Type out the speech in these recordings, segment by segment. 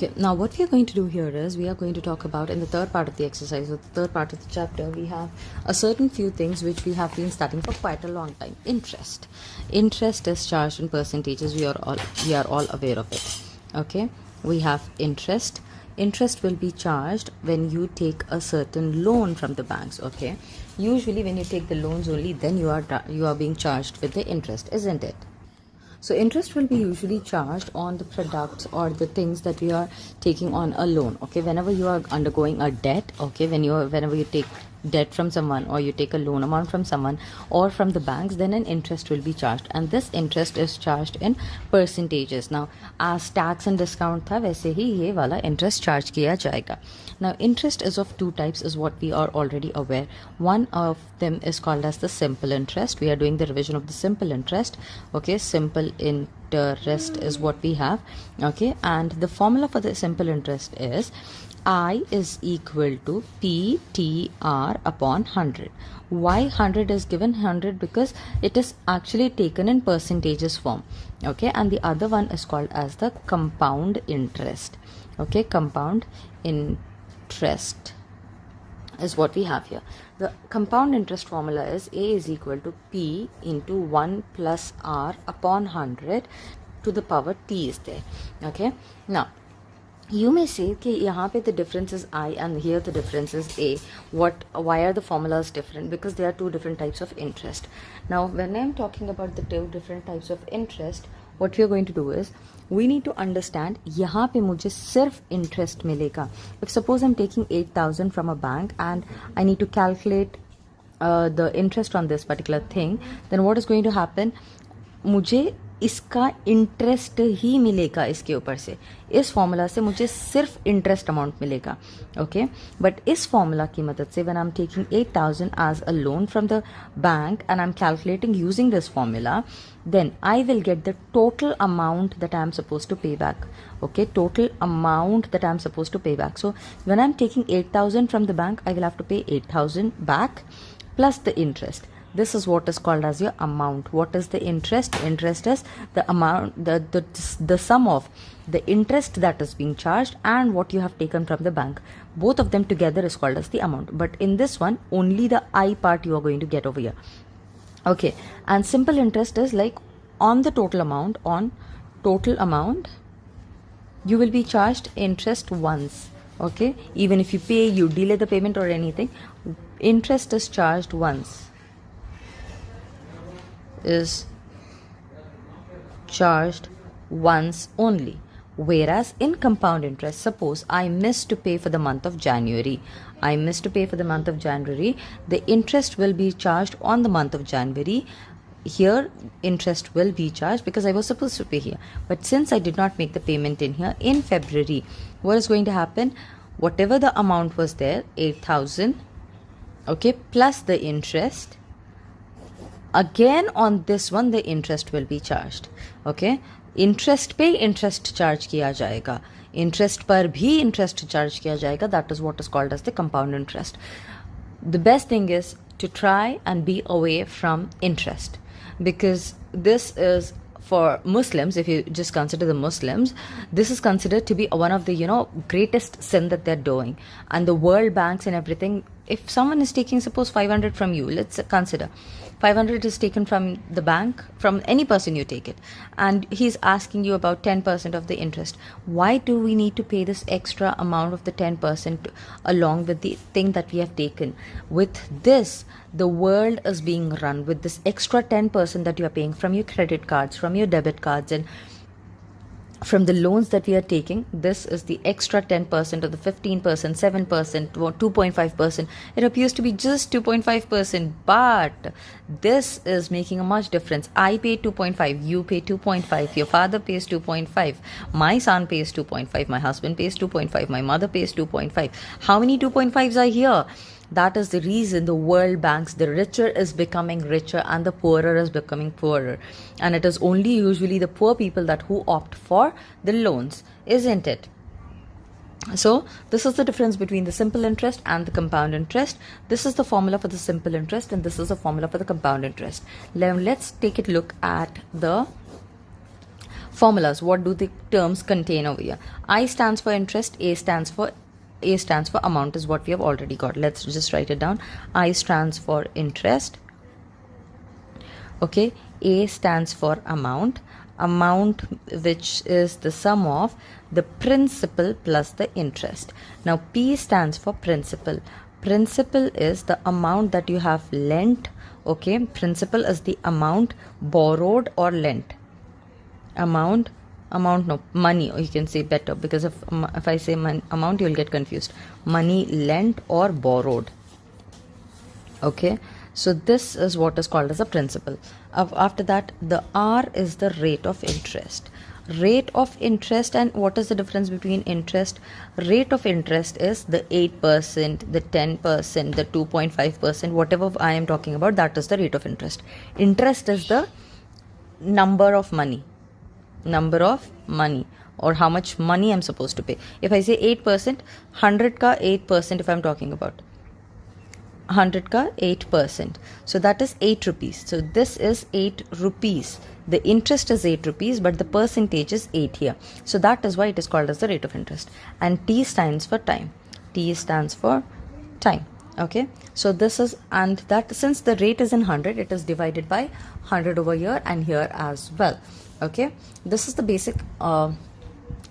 Okay, now what we are going to do here is we are going to talk about in the third part of the exercise or the third part of the chapter. We have a certain few things which we have been studying for quite a long time. Interest is charged in percentages. We are all aware of it. Okay, we have interest. Interest will be charged when you take a certain loan from the banks. Okay, usually when you take the loans only, then you are being charged with the interest, isn't it? So interest will be usually charged on the products or the things that we are taking on a loan. Okay, whenever you are undergoing a debt, okay, whenever you take debt from someone or you take a loan amount from someone or from the banks, then an interest will be charged, and this interest is charged in percentages. Now as tax and discount था वैसे ही ये वाला interest charge किया जाएगा. Now interest is of two types, is what we are already aware. One of them is called as the simple interest. We are doing the revision of the simple interest. Okay, simple interest is what we have. Okay, and the formula for the simple interest is I is equal to PTR upon 100. Why 100 is given 100? Because it is actually taken in percentages form. Okay, and the other one is called as the compound interest. Okay, compound interest is what we have here. The compound interest formula is A is equal to P into 1 plus R upon 100 to the power T is there. Okay, now you may say कि यहाँ पे the difference is I and here the difference is A. Why are the formulas different? Because there are two different types of interest. Now when I'm talking about the two different types of interest, what we are going to do is we need to understand यहाँ पे मुझे सिर्फ interest मिलेगा. If suppose I'm taking 8,000 from a bank and I need to calculate the interest on this particular thing, then what is going to happen? मुझे इसका interest ही मिलेगा इसके ऊपर से. इस फॉर्मूला से मुझे सिर्फ इंटरेस्ट अमाउंट मिलेगा. ओके, बट इस फॉर्मूला की मदद से when I am taking 8,000 as a loan from the bank and I am calculating using this formula, then I will get the total amount that I am supposed to pay back. Okay, total amount that I am supposed to pay back. So when I am taking 8,000 from the bank, I will have to pay 8,000 back plus the interest. This is what is called as your amount. What is the interest? Interest is the amount, the sum of the interest that is being charged and what you have taken from the bank. Both of them together is called as the amount. But in this one, only the I part you are going to get over here. Okay, and simple interest is like on the total amount, you will be charged interest once. Okay, even if you pay, you delay the payment or anything, interest is charged once. Is charged once only. Whereas in compound interest, suppose I missed to pay for the month of January. The interest will be charged on the month of January. Here interest will be charged because I was supposed to pay here. But since I did not make the payment in here, in February, what is going to happen? Whatever the amount was there, 8,000, okay, plus the interest, again on this one the interest will be charged. Okay, interest पे interest charge किया जाएगा, interest पर भी interest charge किया जाएगा. That is what is called as the compound interest. The best thing is to try and be away from interest, because this is for Muslims. If you just consider the Muslims, this is considered to be one of the greatest sin that they're doing. And the world banks and everything, if someone is taking suppose 500 from you, let's consider 500 is taken from the bank, from any person you take it, and he's asking you about 10% of the interest. Why do we need to pay this extra amount of the 10% along with the thing that we have taken? With this, the world is being run with this extra 10% that you are paying from your credit cards, from your debit cards, and from the loans that we are taking. This is the extra 10% of the 15%, 7%, or 2.5%. It appears to be just 2.5%, but this is making a much difference. I pay 2.5, you pay 2.5, your father pays 2.5, my son pays 2.5, my husband pays 2.5, my mother pays 2.5. How many 2.5s are here? That is the reason the world banks, the richer is becoming richer and the poorer is becoming poorer. And it is only usually the poor people that who opt for the loans, isn't it? So this is the difference between the simple interest and the compound interest. This is the formula for the simple interest and this is the formula for the compound interest. Let's take a look at the Formulas, what do the terms contain over here? I stands for interest, A stands for amount is what we have already got. Let's just write it down. I stands for interest, okay, A stands for amount, which is the sum of the principal plus the interest. Now P stands for principal. Principal is the amount that you have lent, okay. Principal is the amount borrowed or lent. Money, or you can say better, because if I say amount, you'll get confused. Money lent or borrowed, okay. So this is what is called as a principal. After that, the R is the rate of interest. Rate of interest, and what is the difference between interest? Rate of interest is the 8%, the 10%, the 2.5%, whatever I am talking about, that is the rate of interest. Interest is the number of money, or how much money I'm supposed to pay. If I say 8%, 100 ka 8%, if I'm talking about 100 ka 8%, so that is 8 rupees. So this is 8 rupees. The interest is 8 rupees, but the percentage is 8 here. So that is why it is called as the rate of interest. And T stands for time. Okay, so this is, and that since the rate is in 100, it is divided by 100 over here and here as well. Okay, this is the basic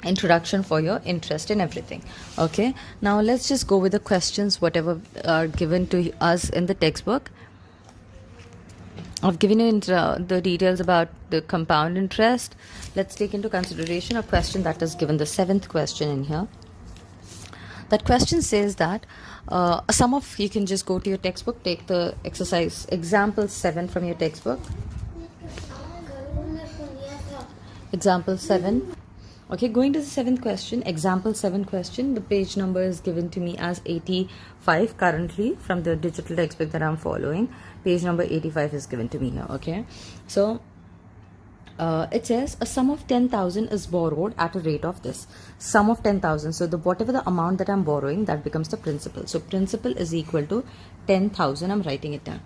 introduction for your interest in everything. Okay, now let's just go with the questions whatever are given to us in the textbook. I've given you the details about the compound interest. Let's take into consideration a question that is given, the 7th question in here. That question says that a sum of, you can just go to your textbook, take the exercise example 7 from your textbook. Example 7. Okay, going to the 7th question, example 7 question. The page number is given to me as 85 currently from the digital textbook that I'm following. Page number 85 is given to me here. Okay, so it says a sum of 10,000 is borrowed at a rate of this. Sum of 10,000. So whatever the amount that I'm borrowing, that becomes the principal. So principal is equal to 10,000. I'm writing it down.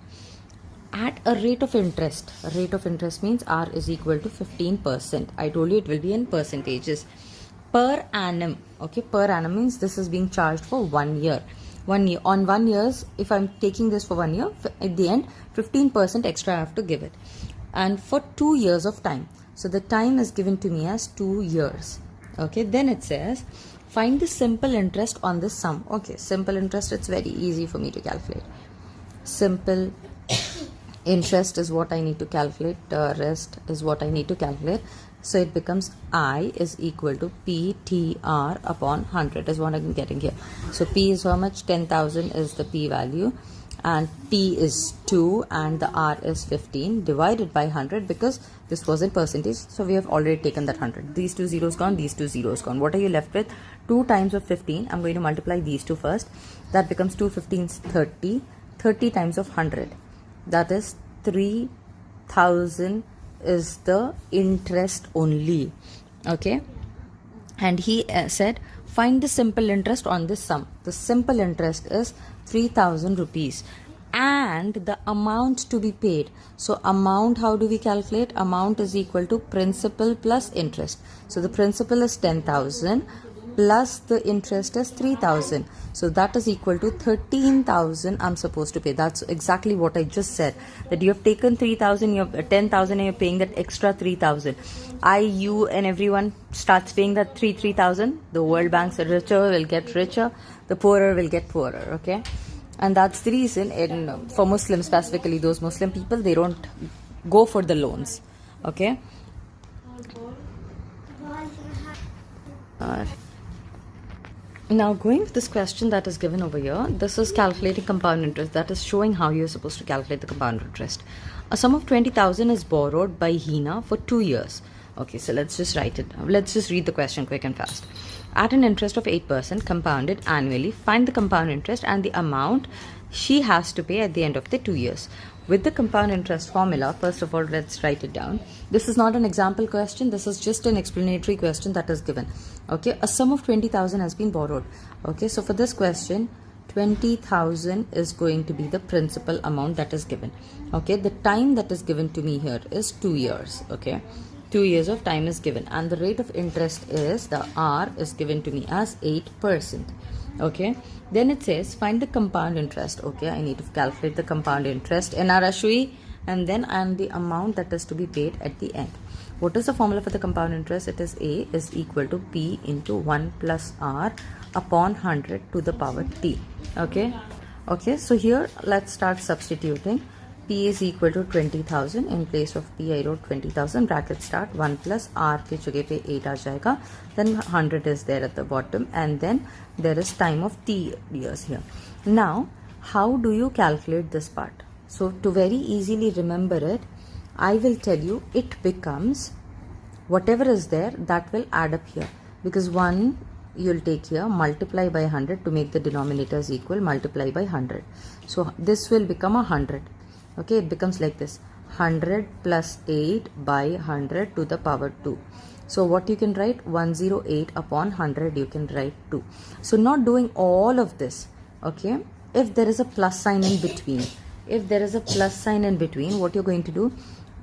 At a rate of interest. A rate of interest means R is equal to 15%. I told you it will be in percentages. Per annum. Okay, per annum means this is being charged for 1 year. 1 year. On 1 year, if I'm taking this for 1 year, at the end, 15% extra I have to give it. And for 2 years of time. So the time is given to me as 2 years. Okay, then it says, find the simple interest on this sum. Okay, simple interest, it's very easy for me to calculate. Simple interest is what I need to calculate. Rest is what I need to calculate. So it becomes I is equal to PTR upon 100 is what I'm getting here. So P is how much? 10,000 is the P value. And T is 2 and the R is 15 divided by 100, because this was in percentage. So we have already taken that 100. These 2 zeros gone, these 2 zeros gone. What are you left with? 2 times of 15. I'm going to multiply these two first. That becomes 2 15s 30. 30 times of 100. That is 3,000 is the interest only. Okay. And he said, find the simple interest on this sum. The simple interest is 3,000 rupees and the amount to be paid. So amount, how do we calculate? Amount is equal to principal plus interest. So the principal is 10,000 plus the interest is 3,000. So that is equal to 13,000 I'm supposed to pay. That's exactly what I just said. That you have taken 3,000, you have 10,000 and you're paying that extra 3,000. You and everyone starts paying that 3,000. The World Bank's richer will get richer. The poorer will get poorer. Okay. And that's the reason for Muslims specifically, those Muslim people, they don't go for the loans. Okay. Now going with this question that is given over here, this is calculating compound interest. That is showing how you're supposed to calculate the compound interest. A sum of 20,000 is borrowed by Hina for 2 years. Okay, so let's just write it down. Let's just read the question quick and fast. At an interest of 8% compounded annually, find the compound interest and the amount she has to pay at the end of the 2 years. With the compound interest formula, first of all, let's write it down. This is not an example question. This is just an explanatory question that is given. Okay, a sum of 20,000 has been borrowed. Okay, so for this question, 20,000 is going to be the principal amount that is given. Okay, the time that is given to me here is 2 years. Okay, 2 years of time is given, and the rate of interest is, the R is given to me as 8%. Okay, then it says find the compound interest. Okay, I need to calculate the compound interest in our Ashui, and the amount that is to be paid at the end. What is the formula for the compound interest? It is A is equal to P into 1 plus R upon 100 to the power T. Okay, so here let's start substituting. P is equal to 20,000. In place of P I wrote 20,000, bracket start 1 plus R के जगह पे 8 आ जाएगा, then 100 is there at the bottom, and then there is time of T years here. Now how do you calculate this part? So to very easily remember it, I will tell you it becomes whatever is there that will add up here, because 1 you'll take here, multiply by 100 to make the denominators equal, multiply by 100. So this will become 100. Okay, it becomes like this, 100 plus 8 by 100 to the power 2. So what you can write, 108 upon 100 you can write 2. So not doing all of this. Okay, if there is a plus sign in between, what you're going to do,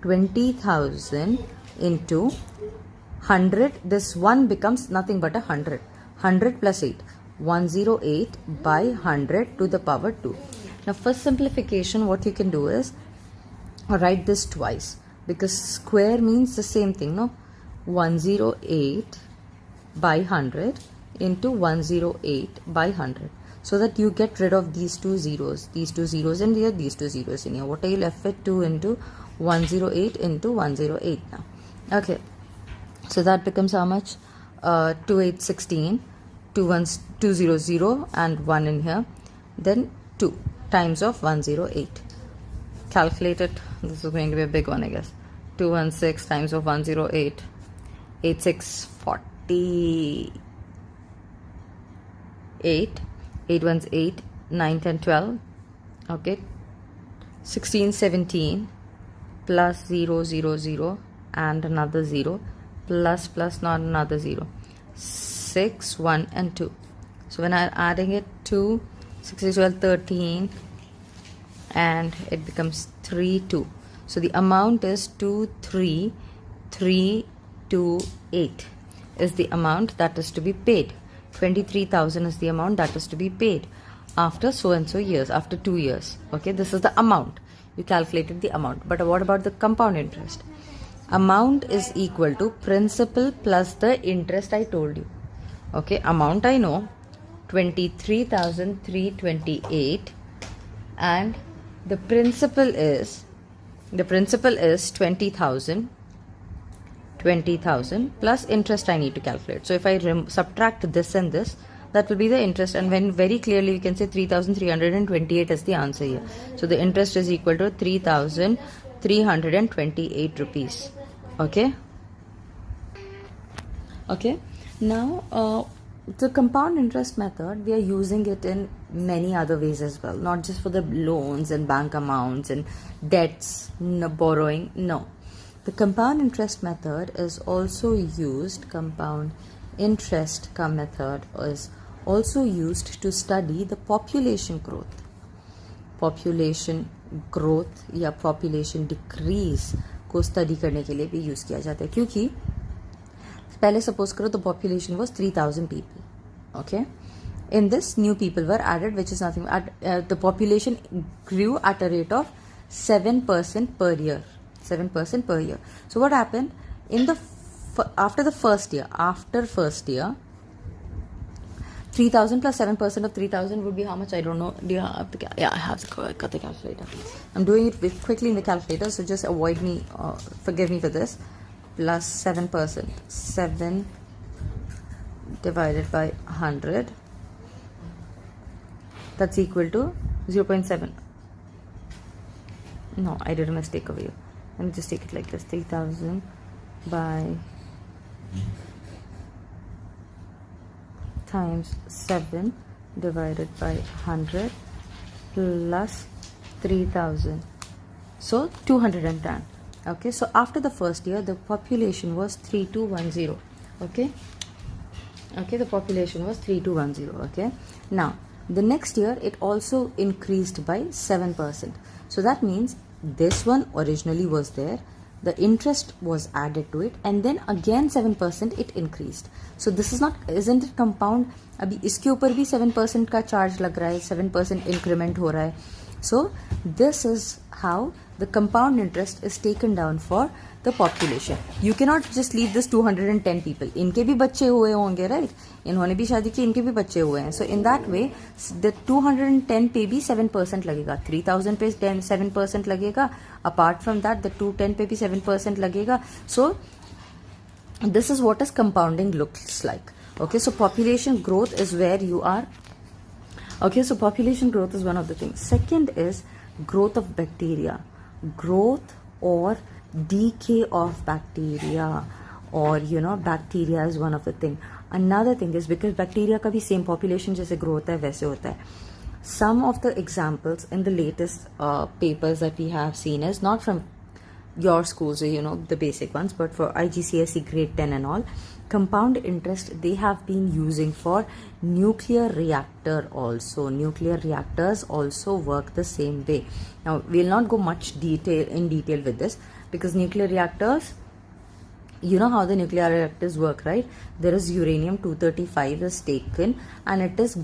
20,000 into 100, this 1 becomes nothing but 100. 100 plus 8, 108 by 100 to the power 2. Now for simplification, what you can do is write this twice, because square means the same thing, no? 108 by 100 into 108 by 100, so that you get rid of these two zeros in here, these two zeros in here. What are you left with? 2 into 108 into 108 now. Okay, so that becomes how much? 2 8 16, 2 1s 200 and 1 in here, then 2 times of 108. Calculate it. This is going to be a big one, I guess. 216 times of 108, 8648, 8 ones 8, 9 10 12. Okay, 16 17 plus 0 0 0 and another 0 plus not another 0, 6 1 and 2. So when I'm adding it, 2 6 is 12 13 and it becomes 3 2. So the amount is 23328 is the amount that is to be paid. 23,000 is the amount that is to be paid after so and so years, after 2 years. Okay, this is the amount. You calculated the amount. But what about the compound interest? Amount is equal to principal plus the interest I told you. Okay, amount I know, 23,328, and the principal is 20,000 plus interest I need to calculate. So if I subtract this and this, that will be the interest, and when very clearly we can say 3,328 is the answer here. So the interest is equal to 3,328 rupees. Okay, now the compound interest method, we are using it in many other ways as well, not just for the loans and bank amounts and debts, borrowing. No, the compound interest method is also used, to study the population growth या population decrease को study करने के लिए भी use किया जाता है, क्योंकि पहले suppose करो the population was 3,000 people. Okay, in this new people were added, which is nothing. The population grew at a rate of 7% per year. 7% per year. So what happened in the after first year, 3,000 plus 7% of 3,000 would be how much? I don't know. Do you have the I have got the calculator. I'm doing it quickly in the calculator, so just avoid me. Forgive me for this. Plus 7%. 7 divided by 100. That's equal to 0.7. No, I did a mistake over here. Let me just take it like this. 3,000 by times 7 divided by 100 plus 3,000. So 210. Okay, so after the first year, the population was 3210. Okay, the population was 3210. Okay, now the next year it also increased by 7%. So that means this one originally was there, the interest was added to it, and then again 7% it increased. So this is not, isn't it compound? अभी इसके ऊपर भी 7% का charge लग रहा है, 7% increment हो रहा है. So this is how the compound interest is taken down for the population. You cannot just leave this 210 people. इनके भी बच्चे हुए होंगे, right? इन्होंने भी शादी की, इनके भी बच्चे हुए हैं. So in that way, the 210 पे भी 7% लगेगा, 3000 पे 7% लगेगा. Apart from that, the 210 पे भी 7% लगेगा. So this is what is compounding looks like. Okay, so population growth is where you are. Okay, so population growth is one of the things. Second is growth of bacteria. Growth or decay of bacteria, or bacteria is one of the thing. Another thing is because bacteria का भी same population जैसे grow होता है वैसे होता है. Some of the examples in the latest papers that we have seen is not from your schools, the basic ones, but for IGCSE grade 10 and all, compound interest they have been using for nuclear reactor also. Nuclear reactors also work the same way. Now we'll not go much in detail with this, because nuclear reactors, you know how the nuclear reactors work, right? There is uranium-235 is taken and it is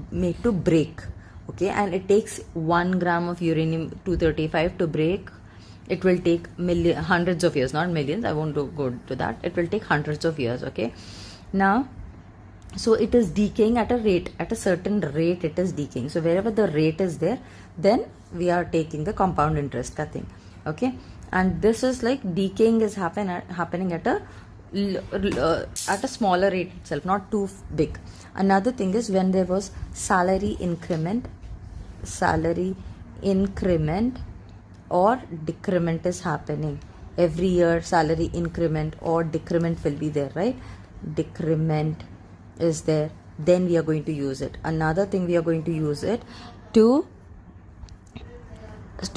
made to break. Okay, and it takes 1 gram of uranium-235 to break. It will take hundreds of years, not millions. I won't go to that. It will take hundreds of years. Okay, now, so it is decaying at a rate, at a certain rate it is decaying. So wherever the rate is there, then we are taking the compound interest ka thing. Okay, and this is like decaying is happening at a smaller rate itself, not too big. Another thing is when there was salary increment or decrement is happening every year. Salary increment or decrement will be there, right? Decrement is there, then we are going to use it. Another thing, we are going to use it to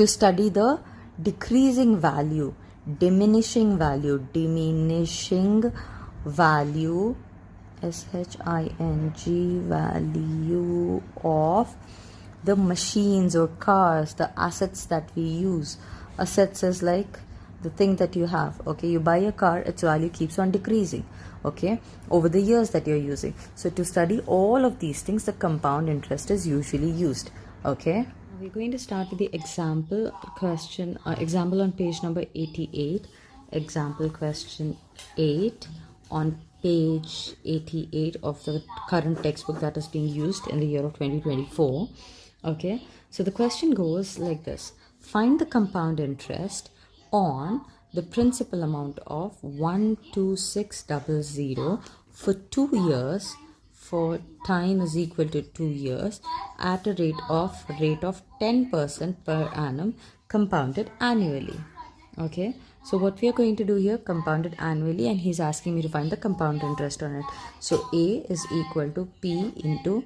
study the decreasing value, diminishing value, SHING value of the machines or cars, the assets that we use. Assets is like the thing that you have. Okay, you buy a car, its value keeps on decreasing, okay, over the years that you're using. So to study all of these things, the compound interest is usually used. Okay, we're going to start with the example question, example on page number 88. Example question 8 on page 88 of the current textbook that is being used in the year of 2024. Okay, so the question goes like this: find the compound interest on the principal amount of 12600 for 2 years, for time is equal to 2 years, at a rate of 10% per annum, compounded annually. Okay, so what we are going to do here, compounded annually, and he's asking me to find the compound interest on it. So A is equal to P into,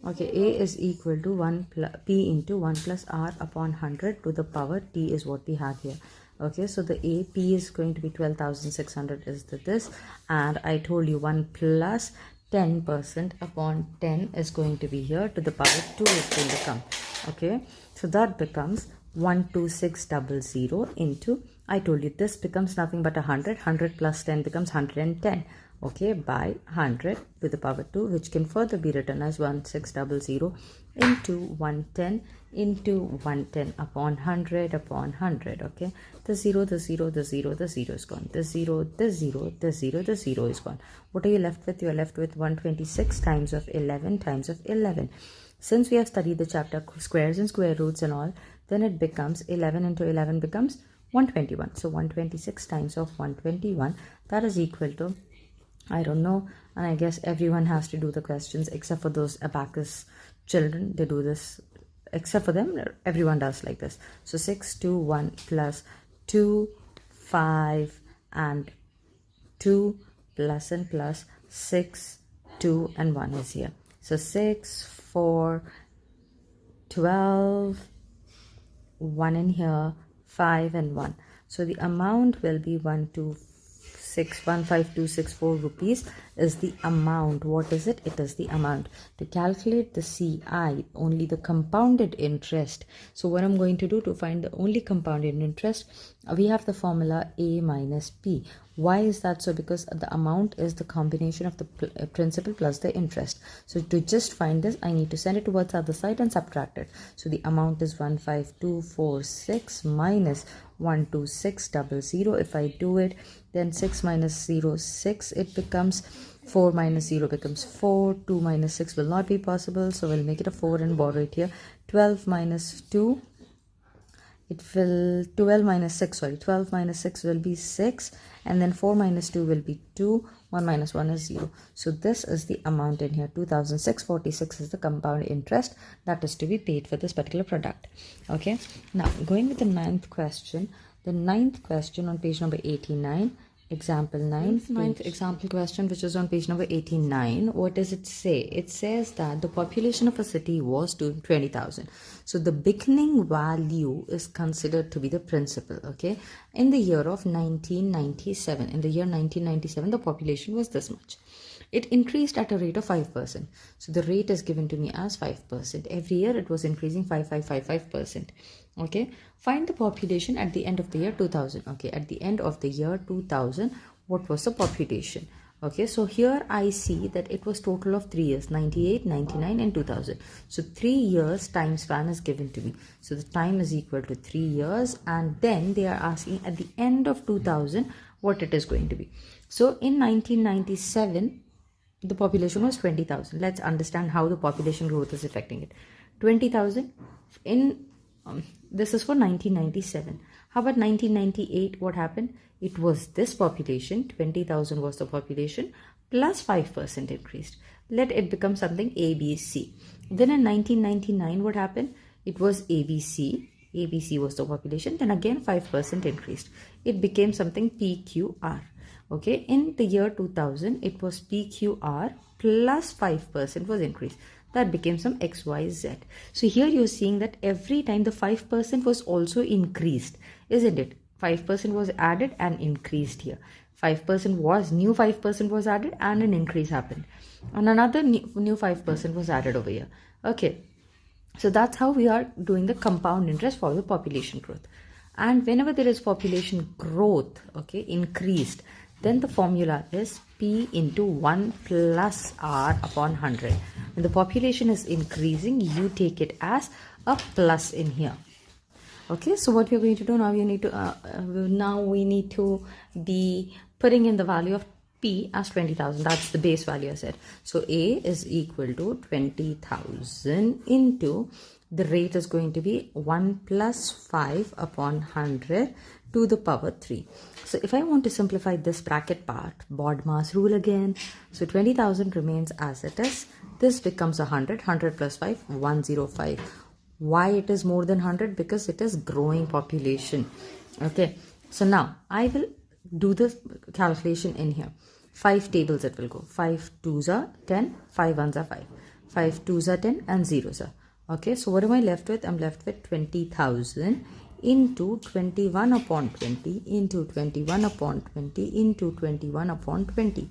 okay, A is equal to P into 1 plus R upon 100 to the power T is what we have here. Okay, so the AP is going to be 12,600 is this, and I told you 1 plus 10% upon 10 is going to be here, to the power 2 is going to come. Okay, so that becomes 12600 into, I told you this becomes nothing but 100 plus 10 becomes 110. Okay, by 100 to the power 2, which can further be written as 1600 into 110 into 110 upon 100 upon 100. Okay, the 0 is gone. The 0 is gone. What are you left with? You are left with 126 times of 11 times of 11. Since we have studied the chapter squares and square roots and all, then it becomes 11 into 11 becomes 121. So 126 times of 121, that is equal to, I don't know, and I guess everyone has to do the questions except for those abacus children. They do this, except for them, everyone does like this. So 6, 2, 1 plus 2, 5 and 2 plus and plus 6, 2 and 1 is here. So 6, 4, 12, 1 in here, 5 and 1. So the amount will be 1, 2, 15264 rupees is the amount. What is it? It is the amount. To calculate the CI, only the compounded interest. So what I'm going to do to find the only compounded interest, we have the formula A minus P. Why is that so? Because the amount is the combination of the principal plus the interest. So to just find this, I need to send it towards the other side and subtract it. So the amount is 15246 minus 12600. If I do it, then 6 minus 0, 6. It becomes 4 minus 0 becomes 4. 2 minus 6 will not be possible. So we'll make it a 4 and borrow it here. 12 minus 2. It will 12 minus 6, sorry, 12 minus 6 will be 6, and then 4 minus 2 will be 2, 1 minus 1 is 0. So this is the amount in here. 2646 is the compound interest that is to be paid for this particular product. Okay, now going with the ninth question. The ninth question on page number 89, example 9, ninth example question, which is on page number 89. What does it say? It says that the population of a city was 20,000. So the beginning value is considered to be the principal. Okay, in the year of 1997, in the year 1997, the population was this much. It increased at a rate of 5%. So the rate is given to me as 5%. Every year it was increasing 5%. Okay, find the population at the end of the year 2000. Okay, at the end of the year 2000, what was the population? Okay, so here I see that it was total of 3 years, 98, 99 and 2000. So 3 years time span is given to me. So the time is equal to 3 years, and then they are asking at the end of 2000 what it is going to be. So in 1997, the population was 20,000. Let's understand how the population growth is affecting it. 20,000 in this is for 1997. How about 1998? What happened? It was this population, 20,000 was the population, plus 5% increased. Let it become something ABC. Then in 1999, what happened? It was ABC. ABC was the population. Then again 5% increased. It became something PQR. Okay, in the year 2000, it was PQR plus 5% was increased. That became some XYZ. So here you're seeing that every time the 5% was also increased, isn't it? 5% was added and increased here. 5% was, new 5% was added and an increase happened. And another new 5% was added over here. Okay, so that's how we are doing the compound interest for the population growth. And whenever there is population growth, okay, increased, then the formula is P into 1 plus R upon 100. When the population is increasing, you take it as a plus in here. Okay, so what we are going to do now, you need to now we need to be putting in the value of P as 20,000. That's the base value I said. So A is equal to 20,000 into the rate is going to be 1 plus 5 upon 100 to the power 3. So if I want to simplify this bracket part, BODMAS rule again. So 20,000 remains as it is. This becomes 100. 100 plus 5, 105. Why it is more than 100? Because it is growing population. Okay. So now I will do the calculation in here. 5 tables it will go. 5 2s are 10, 5 1s are 5. 5 2s are 10 and 0s are. Okay. So what am I left with? I'm left with 20,000 into 21 upon 20 into 21 upon 20 into 21 upon 20.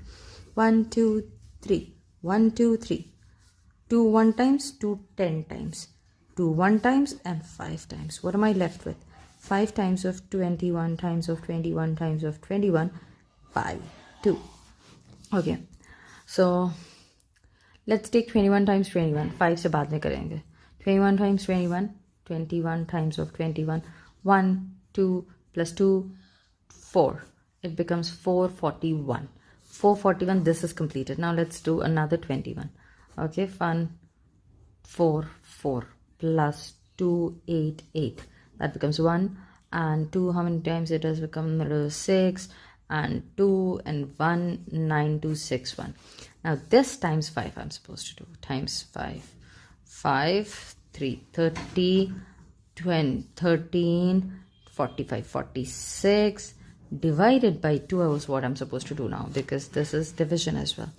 1 2 3 1 2 3 2 1 times, 2 10 times, 2 1 times and 5 times. What am I left with? 5 times of 21 times of 21 times of 21 by 2. Okay, so let's take 21 times 21. 5 से बाद में करेंगे. 21 times 21, 21 times of 21, 1 2 plus 2 4. It becomes 441. 441. This is completed. Now let's do another 21. Okay, 1 4 4 plus 2 8 8. That becomes 1 and 2. How many times it has become? 6 and 2 and 1 9 2 6 1. Now this times 5 I'm supposed to do. Times 5. 5 3 30 20 13 45 46 divided by 2 was what I'm supposed to do now, because this is division as well.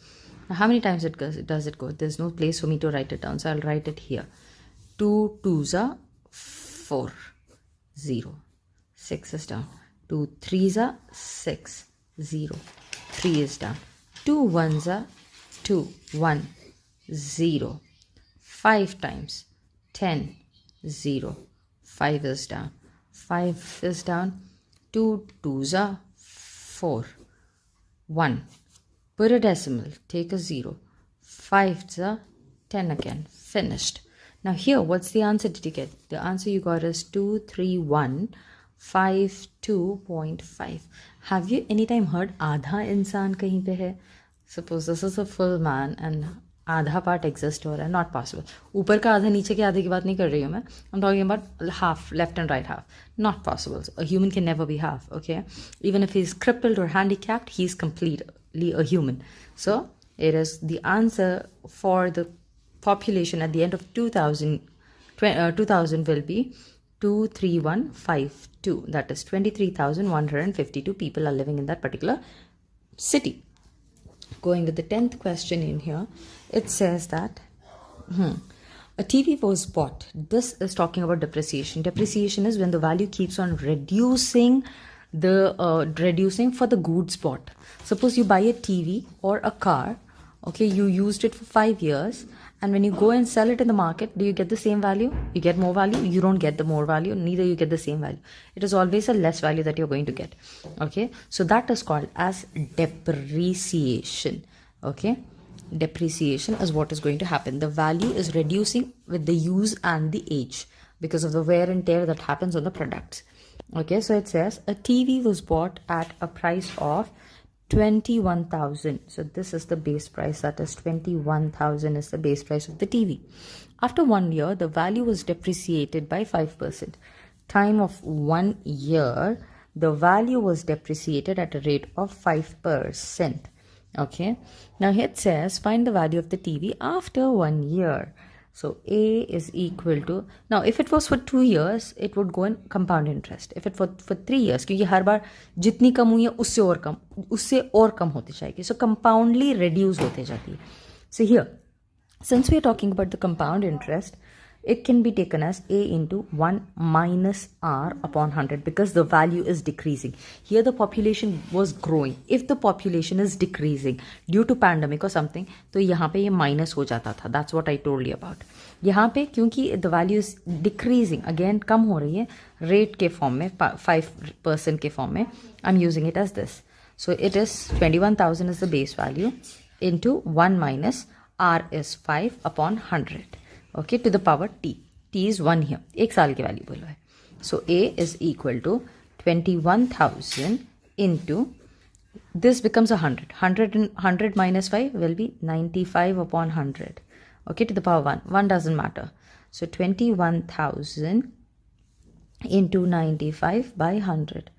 Now how many times does it go? There's no place for me to write it down, so I'll write it here. 2 2s are 4 0. 6 is down. 2 3s are 6 0. 3 is down. 2 ones are 2. 1, 0. 5 times 10, 0. 5 is down. 5 is down. 2 twos are 4. 1. Put a decimal. Take a 0. 5s are 10 again. Finished. Now here, what's the answer did you get? The answer you got is 23152.5. Have you anytime heard आधा इंसान कहीं पे है? Suppose this is a full man and आधा part exist हो रहा है. Not possible. ऊपर का आधा नीचे के आधे की बात नहीं कर रही हूँ मैं. I'm talking about half, left and right half. Not possible. A human can never be half. Okay. Even if he's crippled or handicapped, he's completely a human. So it is the answer for the population at the end of 2000 will be 23152. That is 23,152 people are living in that particular city. Going with the 10th question in here, it says that a TV was bought. This is talking about depreciation. Depreciation is when the value keeps on reducing reducing for the goods bought. Suppose you buy a TV or a car. Okay, you used it for 5 years, and when you go and sell it in the market, do you get the same value? You get more value? You don't get the more value, neither you get the same value. It is always a less value that you're going to get. Okay, so that is called as depreciation. Okay, depreciation is what is going to happen. The value is reducing with the use and the age because of the wear and tear that happens on the products. Okay, so it says a TV was bought at a price of 21,000. So this is the base price, that is 21,000 is the base price of the TV. After 1 year, the value was depreciated by 5%. Time of 1 year, the value was depreciated at a rate of 5%. Okay, now here it says find the value of the TV after 1 year. So A is equal to, now if it was for 2 years, it would go in compound interest. If it for 3 years, क्योंकि हर बार जितनी कम हुई है उससे और कम होती जाएगी. So compoundly reduce होते जाती है. So here, since we are talking about the compound interest, it can be taken as A into 1 minus R upon 100 because the value is decreasing. Here the population was growing. If the population is decreasing due to pandemic or something, तो यहाँ पे ये minus हो जाता था. That's what I told you about. यहाँ पे क्योंकि the value is decreasing, again कम हो रही है rate के form में 5% के form में, I'm using it as this. So it is 21,000 is the base value into 1 minus R is 5 upon 100. Okay, to the power t. T is 1 here. एक साल की value बोलो है. So A is equal to 21,000 into, this becomes 100. 100 minus 5 will be 95 upon 100. Okay, to the power 1. 1 doesn't matter. So 21,000 into 95 by 100.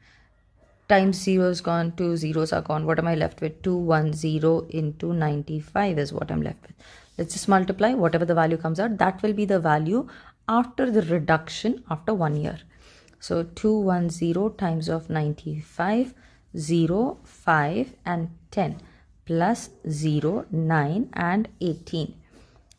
Times 0 is gone, 2 zeros are gone. What am I left with? 210 into 95 is what I'm left with. Let's just multiply whatever the value comes out. That will be the value after the reduction after 1 year. So 210 times of 95, 0, 5 and 10 plus 0, 9 and 18.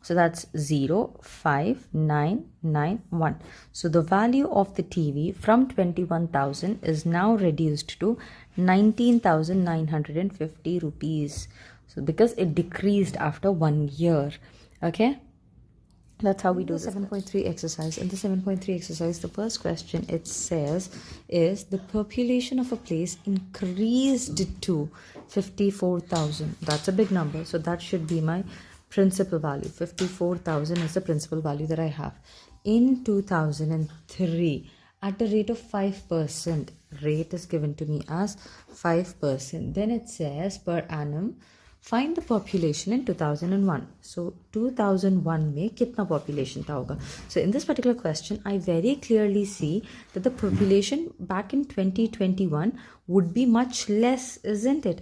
So that's 0, 5, 9, 9, 1. So the value of the TV from 21,000 is now reduced to 19,950 rupees. So because it decreased after 1 year. Okay. That's how we do 7.3 exercise. In the 7.3 exercise, the first question it says is the population of a place increased to 54,000. That's a big number. So that should be my principal value. 54,000 is the principal value that I have. In 2003, at a rate of 5%, rate is given to me as 5%. Then it says per annum, find the population in 2001. So 2001 में कितना population था होगा? So in this particular question, I very clearly see that the population back in 2021 would be much less, isn't it?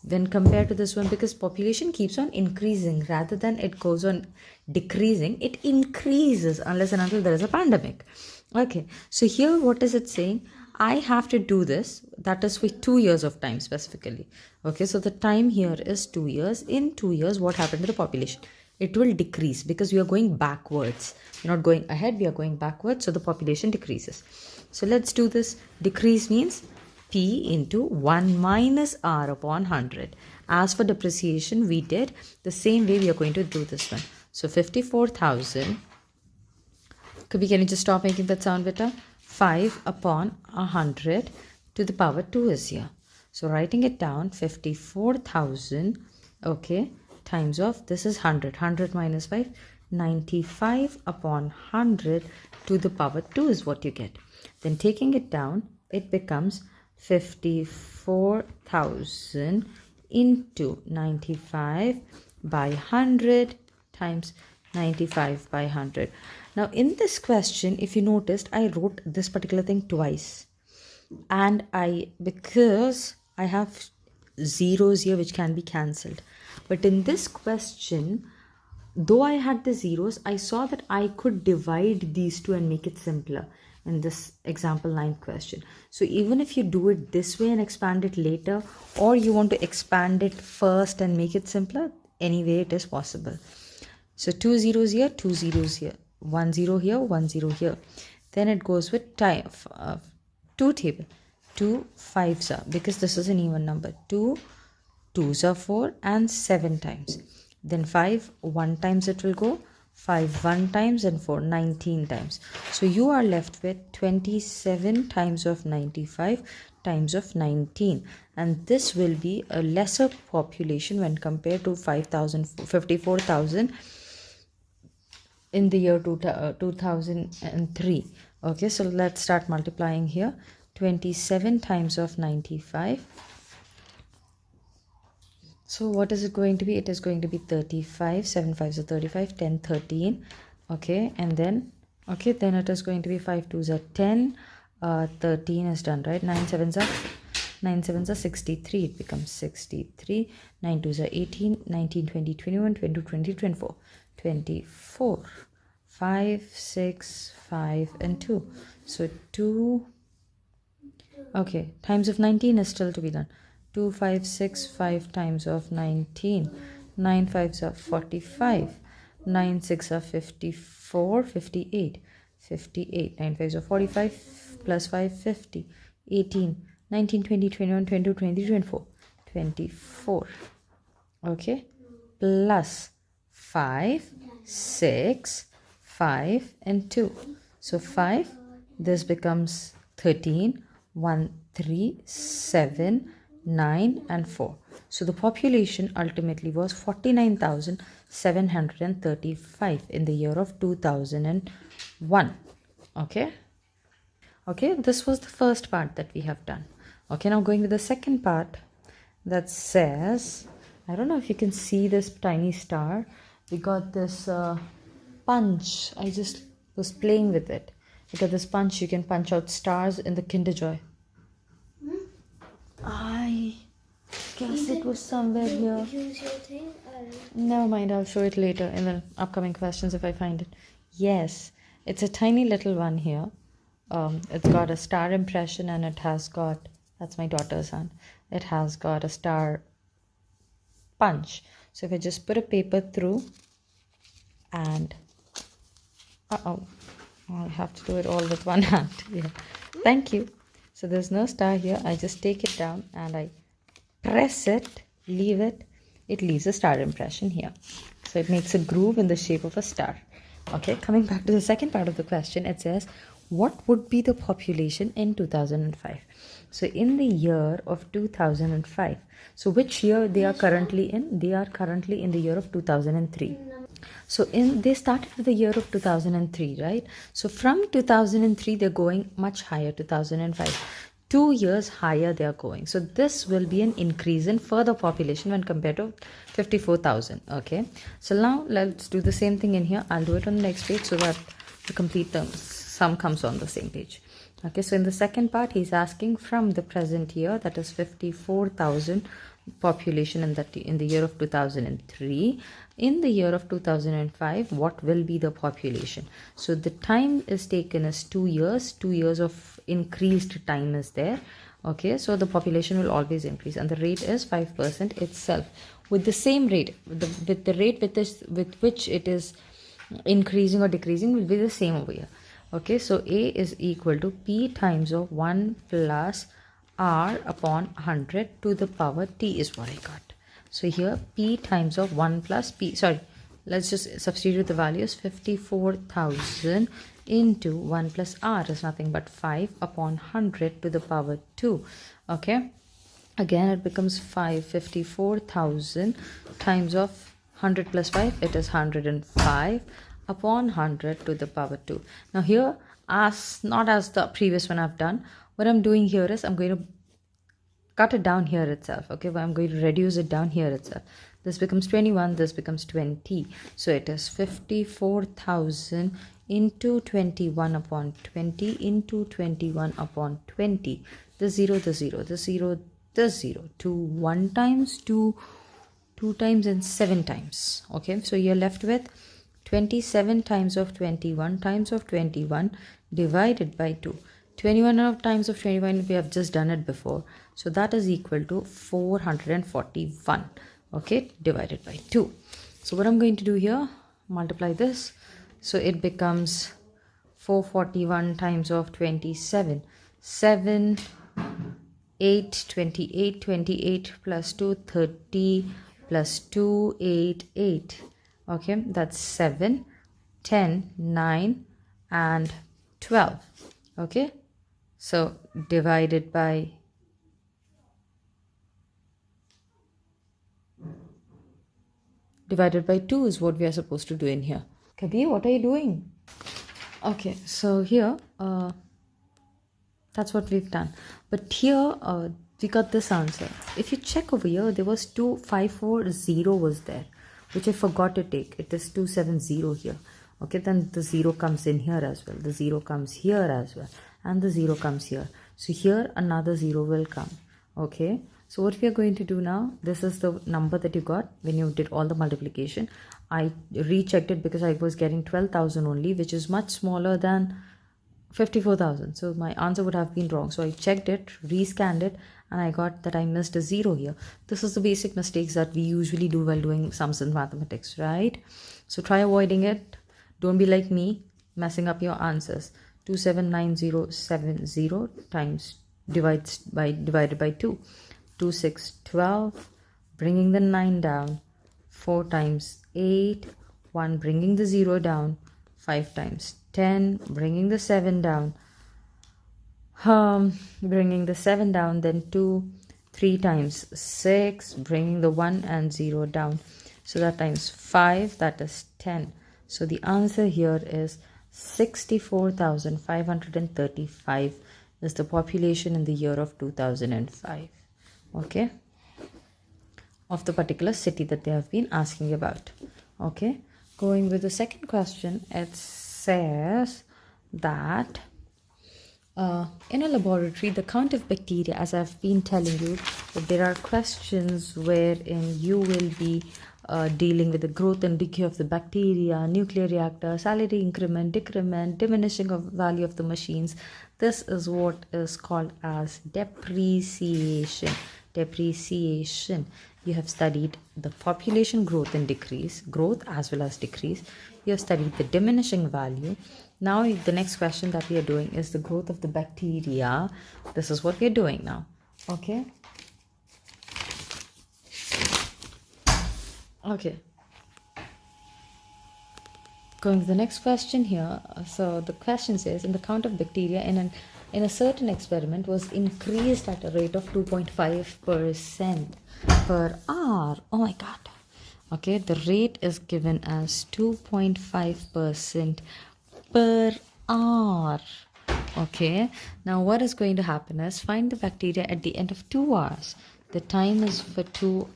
When compared to this one, because population keeps on increasing rather than it goes on decreasing, it increases unless and until there is a pandemic. Okay, so here what is it saying? I have to do this, that is with 2 years of time specifically. Okay, so the time here is 2 years. In 2 years, what happened to the population? It will decrease because we are going backwards. We're not going ahead, we are going backwards, so the population decreases. So let's do this. Decrease means P into 1 minus R upon 100. As for depreciation, we did the same way we are going to do this one. So 54,000. Can you just stop making that sound better? 5 upon 100 to the power 2 is here. So writing it down, 54,000, okay, times of, this is 100. 100 minus 5, 95 upon 100 to the power 2 is what you get. Then taking it down, it becomes 54,000 into 95 by 100 times 95 by 100. Now in this question, if you noticed, I wrote this particular thing twice. And because I have zeros here which can be cancelled. But in this question, though I had the zeros, I saw that I could divide these two and make it simpler in this example 9 question. So even if you do it this way and expand it later, or you want to expand it first and make it simpler, anyway it is possible. So 2 zeros here, 2 zeros here, 1 0 here, 1 0 here. Then it goes with time, 2 table. 2 5s are, because this is an even number, 2 2s are 4 and 7 times. Then 5 1 times it will go, 5 1 times, and 4 19 times. So you are left with 27 times of 95 times of 19, and this will be a lesser population when compared to 54,000 in the year 2003. Okay, so let's start multiplying here. 27 times of 95. So what is it going to be? It is going to be 35. 7 5s are 35. 10 13. Okay, and then then it is going to be 5 2s are 10. 13 is done, right? 9 7s are 63. It becomes 63. 9 2s are 18. 19 20 21 22 20 24. 24. 5 6 5 and 2. So 2. Okay, times of 19 is still to be done. 2 5 6 5 times of 19. 9 5s are 45. 9 6 are 54. 58. 58. 9 5s are 45 plus 5 50. 18. 19 20 21 22 23 24. 24. Okay, plus 5 6 5 and 2. So 5, this becomes 13. 1 3 7 9 and 4. So the population ultimately was 49,735 in the year of 2001. Okay, this was the first part that we have done. Okay, now going to the second part that says, I don't know if you can see this tiny star. We got this punch. I just was playing with it. You got this punch, you can punch out stars in the Kinder Joy. I guess it was somewhere here. Use your thing? Never mind, I'll show it later in the upcoming questions if I find it. Yes, it's a tiny little one here. It's got a star impression, and it has got, that's my daughter's hand, it has got a star punch. So if I just put a paper through and I'll have to do it all with one hand. Yeah, thank you. So there's no star here. I just take it down and I press it, leave it. It leaves a star impression here. So it makes a groove in the shape of a star. Okay, coming back to the second part of the question, it says, what would be the population in 2005? So in the year of 2005. So which year they are currently in? They are currently in the year of 2003. So they started with the year of 2003, right? So from 2003 they're going much higher, 2005. 2 years higher they are going. So this will be an increase in further population when compared to 54,000. Okay, so now let's do the same thing in here. I'll do it on the next page so that the complete sum comes on the same page. Okay, so in the second part he's asking from the present year, that is 54,000 population in the year of 2003. In the year of 2005, what will be the population? So the time is taken as 2 years. 2 years of increased time is there. Okay, so the population will always increase, and the rate is 5% itself. With the same rate, with the rate with which it is increasing or decreasing will be the same over here. Okay, so A is equal to P times of 1 plus r upon 100 to the power t is what I got. So here p times of 1 plus p, sorry, let's just substitute the values. 54,000 into 1 plus r is nothing but 5 upon 100 to the power 2. Okay, again it becomes 54,000 times of 100 plus 5, it is 105 upon 100 to the power 2. Now here, as not as the previous one I've done, what I'm doing here is I'm going to cut it down here itself. Okay, but I'm going to reduce it down here itself. This becomes 21, this becomes 20. So it is 54,000 into 21 upon 20 into 21 upon 20. The 0, the 0, the 0, the 0. 2 1 times, 2 times, and 7 times. Okay, so you're left with 27 times of 21 times of 21 divided by 2. 21 times of 21, we have just done it before. So that is equal to 441. Okay, divided by 2. So what I'm going to do here, multiply this. So it becomes 441 times of 27. 7, 8, 28, 28 plus 2, 30 plus 2, 8, 8. Okay, that's 7, 10, 9, and 12. Okay, so divided by 2 is what we are supposed to do in here. Kabir, what are you doing? Okay, so here that's what we've done. But here we got this answer. If you check over here, there was 2540 was there, which I forgot to take. It is 270 here. Okay, then the 0 comes in here as well. The 0 comes here as well. And the 0 comes here. So here another 0 will come. Okay, so what we are going to do now, this is the number that you got when you did all the multiplication. I rechecked it because I was getting 12,000 only, which is much smaller than 54,000. So my answer would have been wrong. So I checked it, rescanned it, and I got that I missed a 0 here. This is the basic mistakes that we usually do while doing sums in mathematics, right? So try avoiding it. Don't be like me, messing up your answers. 279070 times divided by 2. 2 6 12, bringing the 9 down. 4 times 8, 1 bringing the 0 down. 5 times 10, bringing the 7 down. Bringing the 7 down, then 2, 3 times 6, bringing the 1 and 0 down. So that times 5, that is 10. So the answer here is 64,535 is the population in the year of 2005. Okay, of the particular city that they have been asking about. Okay, going with the second question, it says that in a laboratory, the count of bacteria, as I've been telling you, that there are questions wherein you will be dealing with the growth and decay of the bacteria, nuclear reactor, salary increment, decrement, diminishing of value of the machines. This is what is called as depreciation. Depreciation. You have studied the population growth and decrease, growth as well as decrease. You have studied the diminishing value. Now the next question that we are doing is the growth of the bacteria. This is what we are doing now. Okay. Okay. Going to the next question here. So the question says, in the count of bacteria in a certain experiment was increased at a rate of 2.5% per hour. Oh my god. Okay, the rate is given as 2.5% per hour. Okay, now what is going to happen is find the bacteria at the end of 2 hours. The time is for 2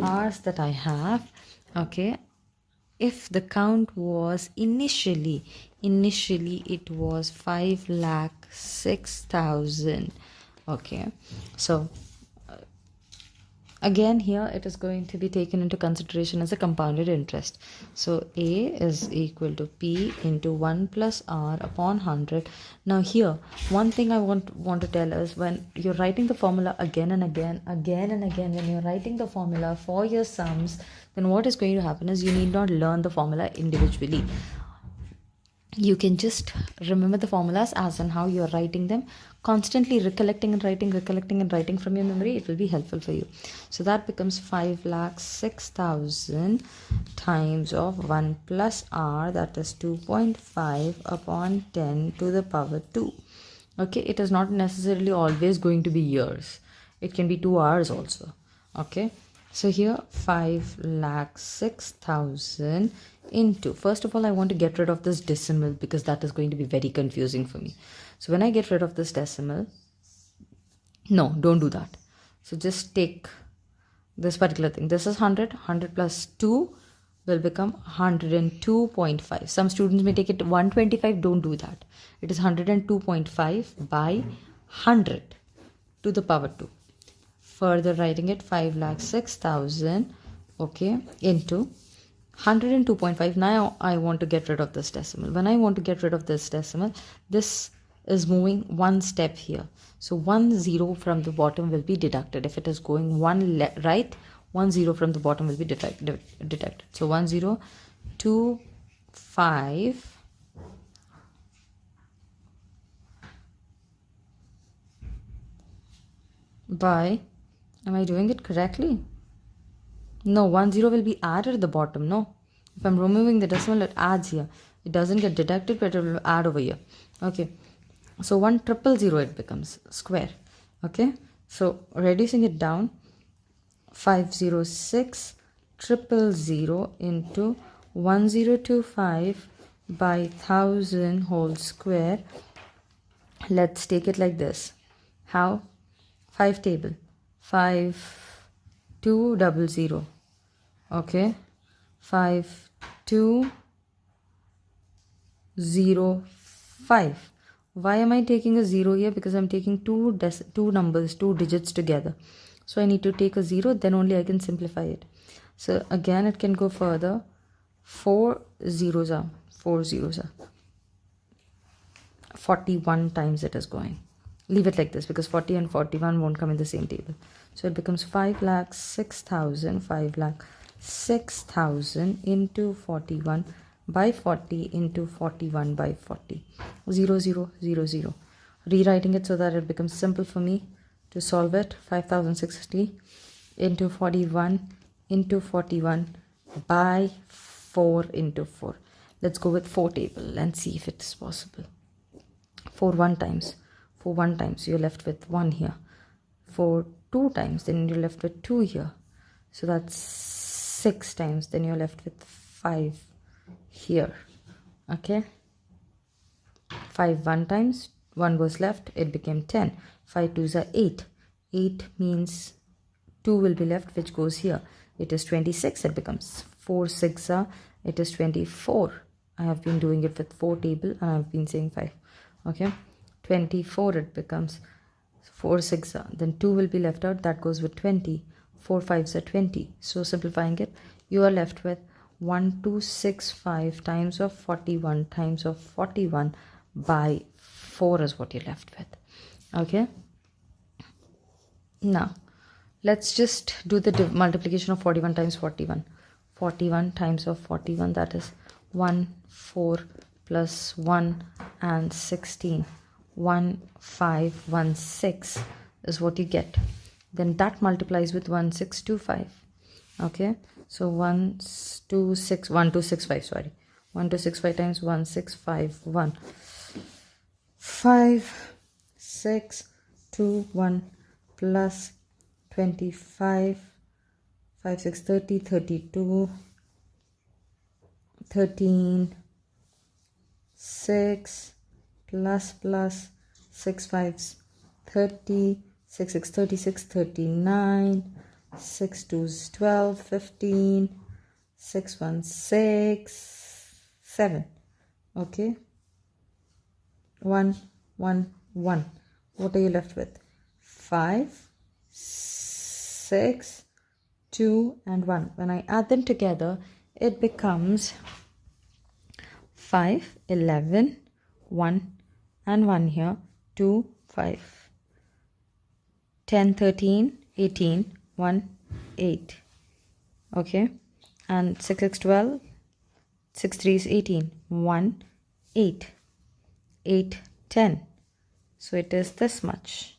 hours that I have. Okay, if the count was initially it was 5,06,000. Okay, so again here it is going to be taken into consideration as a compounded interest. So A is equal to P into 1 plus R upon 100. Now here one thing I want to tell is, when you're writing the formula again and again, when you're writing the formula for your sums, then what is going to happen is you need not learn the formula individually. you can just remember the formulas as and how you're writing them, constantly recollecting and writing from your memory. It will be helpful for you. So that becomes 5,06,000 times of 1 plus r, that is 2.5 upon 10 to the power 2. Okay, it is not necessarily always going to be years, it can be 2 hours also. Okay, so here 5,06,000 into, first of all I want to get rid of this decimal because that is going to be very confusing for me. So when I get rid of this decimal, no, don't do that. So just take this particular thing. This is 100 plus 2 will become 102.5. Some students may take it 125. Don't do that. It is 102.5 by 100 to the power 2. Further writing it, 5,06,000, okay, into 102.5. Now I want to get rid of this decimal. When I want to get rid of this decimal, this is moving one step here. So 1 0 from the bottom will be deducted. If it is going one right, 1 0 from the bottom will be deducted. So 1 0 2 5 by, am I doing it correctly? No, 1 0 will be added at the bottom. No, if I'm removing the decimal, it adds here. It doesn't get deducted, but it will add over here. Okay, so 1,000 it becomes square. Okay, so reducing it down, 506,000 into 1025 by 1000 whole square. Let's take it like this. How? 5 table, 5200. Okay, 5205. Why am I taking a 0 here? Because I'm taking two digits together. So I need to take a 0, then only I can simplify it. So again it can go further. 4 zeros are 41 times it is going. Leave it like this because 40 and 41 won't come in the same table. So it becomes 5,06,000 into 41 by 40 into 41 by 40. 0 0 0 0. Rewriting it so that it becomes simple for me to solve it. 5,060 into 41 into 41 by 4 into 4. Let's go with 4 table and see if it is possible. 4 1 times, you're left with 1 here. 4 2 times, then you're left with 2 here. So that's 6 times, then you're left with 5 here. Okay, 5 1 times, 1 was left, it became 10. 5 2s are 8. 8 means 2 will be left, which goes here. It is 26, it becomes 4 6 are, it is 24. I have been doing it with 4 table and I've been saying 5. Okay, 24 it becomes 4 6 are, then 2 will be left out, that goes with 20. 4 5s are 20. So simplifying it, you are left with 1265 times of 41 times of 41 by 4 is what you're left with. Okay, now let's just do the multiplication of 41 times 41. 41 times of 41, that is 1 4 plus 1 and 16. 1516 is what you get. Then that multiplies with 1625. Okay, so 1265, sorry, 1265 times 1651. 5621 plus 25, 5 6 30, 32, 13, 6 plus 6 5s 30, 6 6 36, 39, 6 2s 12, 15, 6 1 6 7. Okay, 1 1 1. What are you left with? 5 6 2 and 1. When I add them together, it becomes 5 11 1 and 1 here, 2 5. 10 13 18 1 8. Okay, and 6 6 12, 6 3 is 18, 1 8, 8, 10. So it is this much.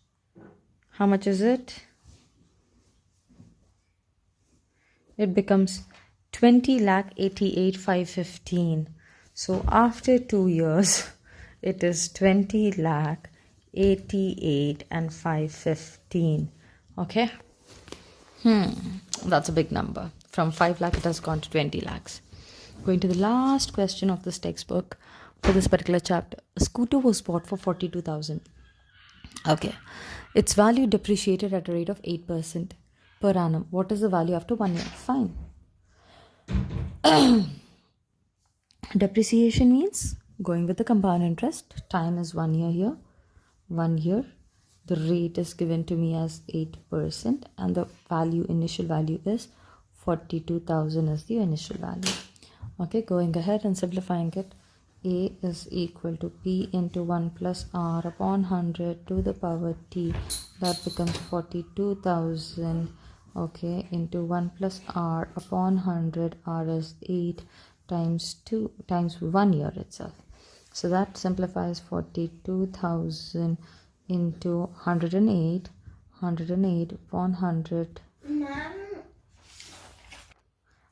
How much is it? It becomes 20,88,515. So after 2 years, it is 20,88 and 515. Okay. That's a big number. From 5 lakh, it has gone to 20 lakhs. Going to the last question of this textbook for this particular chapter. A scooter was bought for 42,000. Okay. Its value depreciated at a rate of 8% per annum. What is the value after 1 year? Fine. Depreciation means going with the compound interest. Time is 1 year here. 1 year. The rate is given to me as 8% and the value, initial value is 42,000 is the initial value. Okay, going ahead and simplifying it. A is equal to P into 1 plus R upon 100 to the power T. That becomes 42,000. Okay, into 1 plus R upon 100. R is 8 times 2 times 1 year itself. So that simplifies 42,000 into 108 upon 100.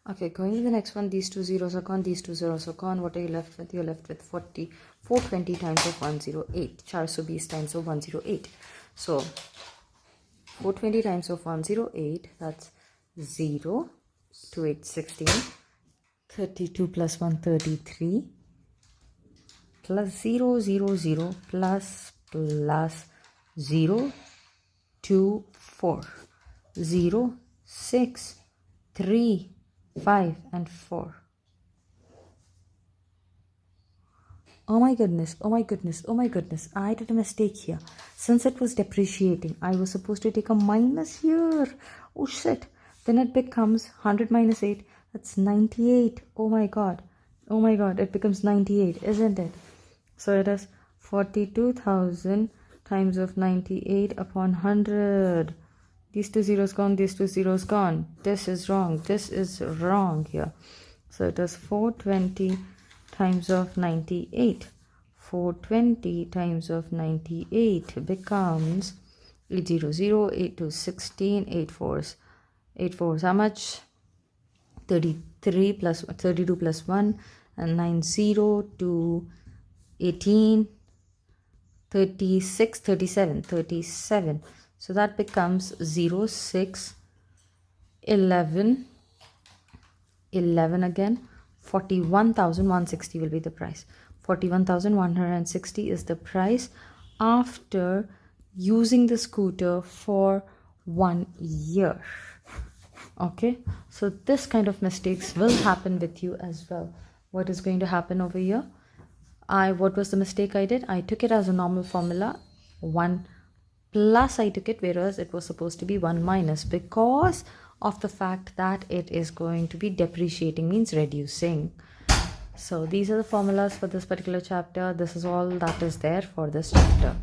Okay, going to the next one. These two zeros are gone, these two zeros are gone. What are you left with? You're left with 420 times of 108. 420 times of 108. So 420 times of 108, that's 0, 2, 8, 16. 32 plus 1, 33. Plus 0, 0, 0, plus 0, 2, 4, 0, 6, 3, 5 and 4. Oh my goodness, oh my goodness, oh my goodness. I did a mistake here. Since it was depreciating, I was supposed to take a minus here. Oh shit. Then it becomes 100 minus 8. That's 98. Oh my god. Oh my god. It becomes 98, isn't it? So it is 42,000 times of 98 upon 100. These two zeros gone, these two zeros gone. This is wrong. This is wrong here. So it is 420 times of 98. 420 times of 98 becomes 800, 8 to 16, 8 fours. 8 fours, how much? 33 plus 32 plus 1 and 90 to 18, 36, 37, 37. So that becomes 0, 6, 11, 11 again. 41,160 will be the price. 41,160 is the price after using the scooter for 1 year. Okay, so this kind of mistakes will happen with you as well. What is going to happen over here? What was the mistake I did? I took it as a normal formula, 1 plus I took it, whereas it was supposed to be 1 minus, because of the fact that it is going to be depreciating, means reducing. So these are the formulas for this particular chapter. This is all that is there for this chapter.